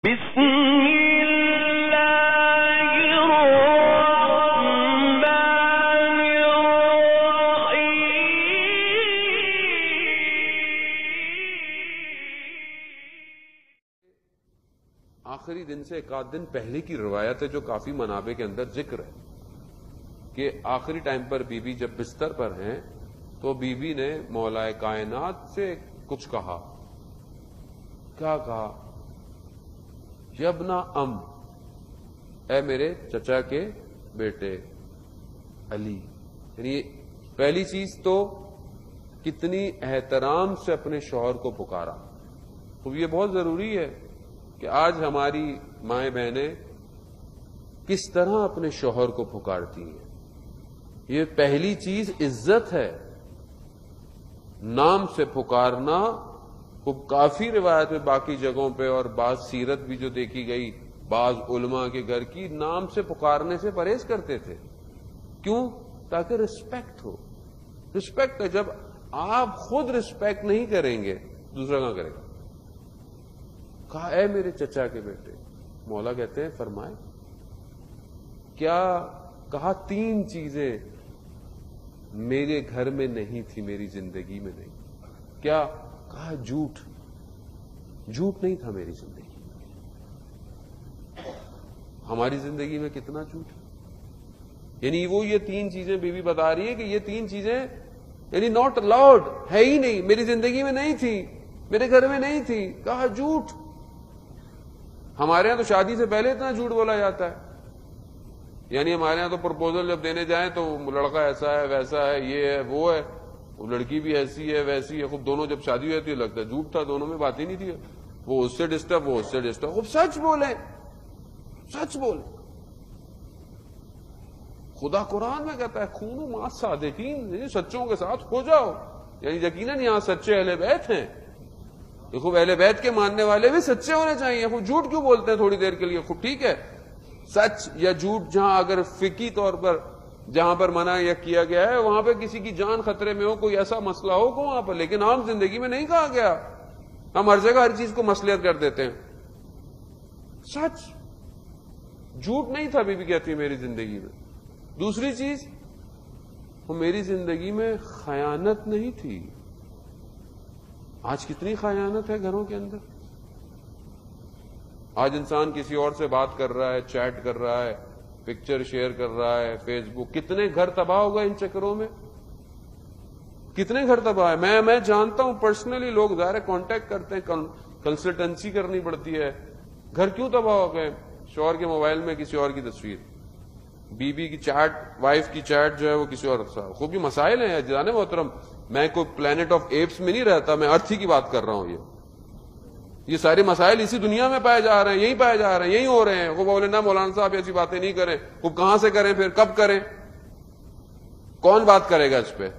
بسم اللہ الرحمن الرحیم۔ آخری دن سے ایک آدھ دن پہلے کی روایت ہے جو کافی منابع کے اندر ذکر ہے کہ آخری ٹائم پر بی بی جب بستر پر ہیں تو بی بی نے مولا کائنات سے کچھ کہا۔ کیا کہا؟ یبنا ام، اے میرے چچا کے بیٹے علی۔ یعنی پہلی چیز تو کتنی احترام سے اپنے شوہر کو پکارا۔ تو یہ بہت ضروری ہے کہ آج ہماری مائیں بہنیں کس طرح اپنے شوہر کو پکارتی ہیں۔ یہ پہلی چیز عزت ہے، نام سے پکارنا۔ خوب کافی روایت میں باقی جگہوں پہ اور بعض سیرت بھی جو دیکھی گئی، بعض علماء کے گھر کی نام سے پکارنے سے پرہیز کرتے تھے۔ کیوں؟ تاکہ رسپیکٹ ہو۔ رسپیکٹ ہے، جب آپ خود رسپیکٹ نہیں کریں گے دوسرا کہاں کرے گا؟ کہا اے میرے چچا کے بیٹے۔ مولا کہتے ہیں فرمائے کیا؟ کہا تین چیزیں میرے گھر میں نہیں تھی، میری زندگی میں نہیں۔ کیا؟ کہا جھوٹ۔ جھوٹ نہیں تھا میری زندگی میں۔ ہماری زندگی میں کتنا جھوٹ ہے؟ یعنی وہ یہ تین چیزیں بی بی بتا رہی ہے کہ یہ تین چیزیں یعنی ناٹ الاؤڈ، ہے ہی نہیں، میری زندگی میں نہیں تھی، میرے گھر میں نہیں تھی۔ کہا جھوٹ۔ ہمارے ہاں تو شادی سے پہلے اتنا جھوٹ بولا جاتا ہے۔ یعنی ہمارے ہاں تو پرپوزل جب دینے جائیں تو لڑکا ایسا ہے، ویسا ہے، یہ ہے، وہ ہے، وہ لڑکی بھی ایسی ہے، ویسی ہے۔ خوب دونوں جب شادی ہوئی تو لگتا ہے جھوٹ تھا، دونوں میں بات ہی نہیں تھی، وہ اس سے ڈسٹرب، وہ اس سے ڈسٹرب۔ خوب سچ بولے، سچ بولے۔ خدا قرآن میں کہتا ہے خونوا مع الصادقین، سچوں کے ساتھ ہو جاؤ۔ یعنی یقیناً یہاں سچے اہل بیت ہیں۔ خوب اہل بیت کے ماننے والے بھی سچے ہونے چاہیے۔ خوب جھوٹ کیوں بولتے ہیں تھوڑی دیر کے لیے؟ خوب ٹھیک ہے، سچ یا جھوٹ جہاں اگر فقہی طور پر جہاں پر منع یا کیا گیا ہے وہاں پہ کسی کی جان خطرے میں ہو، کوئی ایسا مسئلہ ہو کو وہاں پر، لیکن عام زندگی میں نہیں کہا گیا۔ ہم ہر جگہ ہر چیز کو مصلحت کر دیتے ہیں۔ سچ، جھوٹ نہیں تھا بی بی کہتی میری زندگی میں۔ دوسری چیز، وہ میری زندگی میں خیانت نہیں تھی۔ آج کتنی خیانت ہے گھروں کے اندر۔ آج انسان کسی اور سے بات کر رہا ہے، چیٹ کر رہا ہے، پکچر شیئر کر رہا ہے فیس بک۔ کتنے گھر تباہ ہو گئے ان چکروں میں، کتنے گھر تباہ ہے۔ میں جانتا ہوں پرسنلی، لوگ ظاہر کانٹیکٹ کرتے ہیں، کنسلٹنسی کرنی پڑتی ہے۔ گھر کیوں تباہ ہو گئے؟ شوہر کے موبائل میں کسی اور کی تصویر، بی بی کی چیٹ، وائف کی چیٹ جو ہے وہ کسی اور کا۔ خوب یہ مسائل ہیں جانے محترم۔ میں کوئی پلانٹ آف ایپس میں نہیں رہتا، میں ارتھ ہی کی بات کر رہا ہوں۔ یہ سارے مسائل اسی دنیا میں پائے جا رہے ہیں، یہی پائے جا رہے ہیں، یہی ہو رہے ہیں۔ وہ بولے نا مولانا صاحب ایسی باتیں نہیں کریں۔ وہ کہاں سے کریں پھر؟ کب کریں؟ کون بات کرے گا اس پہ؟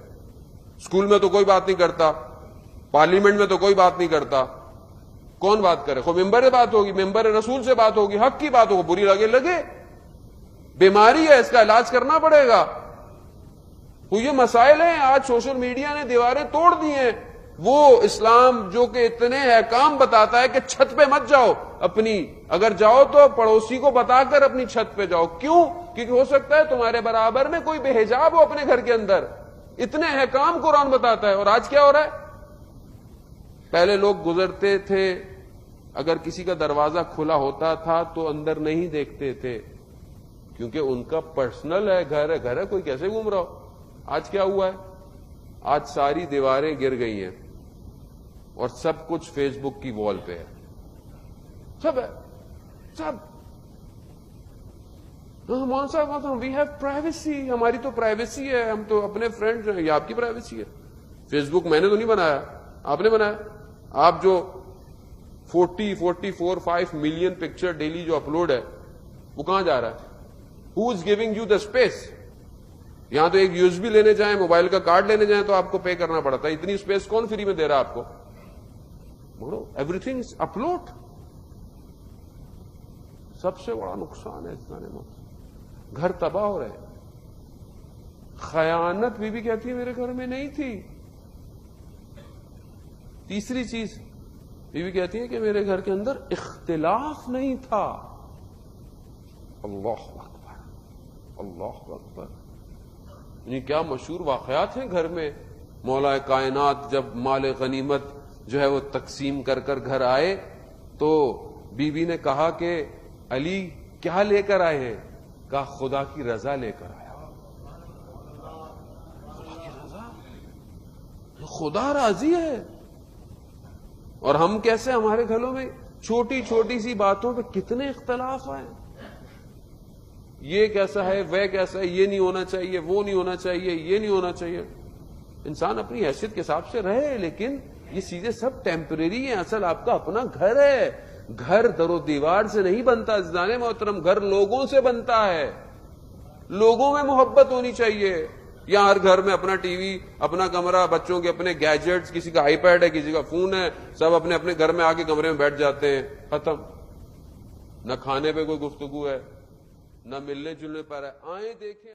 اسکول میں تو کوئی بات نہیں کرتا، پارلیمنٹ میں تو کوئی بات نہیں کرتا، کون بات کرے؟ خود ممبر سے بات ہوگی، ممبر رسول سے بات ہوگی، حق کی بات ہوگی، بری لگے۔ بیماری ہے، اس کا علاج کرنا پڑے گا۔ وہ یہ مسائل ہیں۔ آج سوشل میڈیا نے دیواریں توڑ دی ہیں۔ وہ اسلام جو کہ اتنے احکام بتاتا ہے کہ چھت پہ مت جاؤ، اپنی اگر جاؤ تو پڑوسی کو بتا کر اپنی چھت پہ جاؤ۔ کیوں؟ کیونکہ ہو سکتا ہے تمہارے برابر میں کوئی بے حجاب ہو اپنے گھر کے اندر۔ اتنے احکام قرآن بتاتا ہے۔ اور آج کیا ہو رہا ہے؟ پہلے لوگ گزرتے تھے، اگر کسی کا دروازہ کھلا ہوتا تھا تو اندر نہیں دیکھتے تھے، کیونکہ ان کا پرسنل ہے، گھر ہے، کوئی کیسے گھوم رہا ہو۔ آج کیا ہوا ہے؟ آج ساری دیواریں گر گئی ہیں اور سب کچھ فیس بک کی وال پہ ہے، سب ہے، سب۔ مولانا صاحب وی ہیو پرائیویسی، ہماری تو پرائیویسی ہے، ہم تو اپنے فرینڈ ہیں۔ یہ آپ کی پرائیویسی ہے۔ فیس بک میں نے تو نہیں بنایا، آپ نے بنایا۔ آپ جو 44 ملین پکچر ڈیلی جو اپلوڈ ہے وہ کہاں جا رہا ہے؟ Who is giving you the space? یہاں تو ایک USB لینے جائیں، موبائل کا کارڈ لینے جائیں تو آپ کو پے کرنا پڑتا ہے۔ اتنی اسپیس کون فری میں دے رہا آپ کو؟ Everything is upload. سب سے بڑا نقصان ہے اس میں، گھر تباہ ہو رہے۔ خیانت بی بی کہتی ہے میرے گھر میں نہیں تھی۔ تیسری چیز، بیوی کہتی ہے کہ میرے گھر کے اندر اختلاف نہیں تھا. اللہ اکبر، اللہ اکبر. یعنی کیا مشہور واقعات ہیں گھر میں. مولا کائنات جب مال غنیمت جو ہے وہ تقسیم کر کر گھر آئے تو بیوی نے کہا کہ علی کیا لے کر آئے ہیں؟ کہا خدا کی رضا لے کر آیا. خدا کی رضا، خدا راضی ہے. اور ہم کیسے ہمارے گھروں میں چھوٹی چھوٹی سی باتوں پہ کتنے اختلاف آئے. یہ کیسا ہے، وہ کیسا ہے، یہ نہیں ہونا چاہیے، وہ نہیں ہونا چاہیے، یہ نہیں ہونا چاہیے. انسان اپنی حیثیت کے حساب سے رہے، لیکن یہ چیزیں سب ٹیمپریری ہیں. اصل آپ کا اپنا گھر ہے. گھر در و دیوار سے نہیں بنتا عزیزان محترم، گھر لوگوں سے بنتا ہے. لوگوں میں محبت ہونی چاہیے. یا ہر گھر میں اپنا ٹی وی، اپنا کمرہ، بچوں کے اپنے گیجٹس، کسی کا آئی پیڈ ہے، کسی کا فون ہے، سب اپنے اپنے گھر میں آ کے کمرے میں بیٹھ جاتے ہیں. ختم. نہ کھانے پہ کوئی گفتگو ہے، نہ ملنے جلنے پر ہے. آئیں دیکھیں.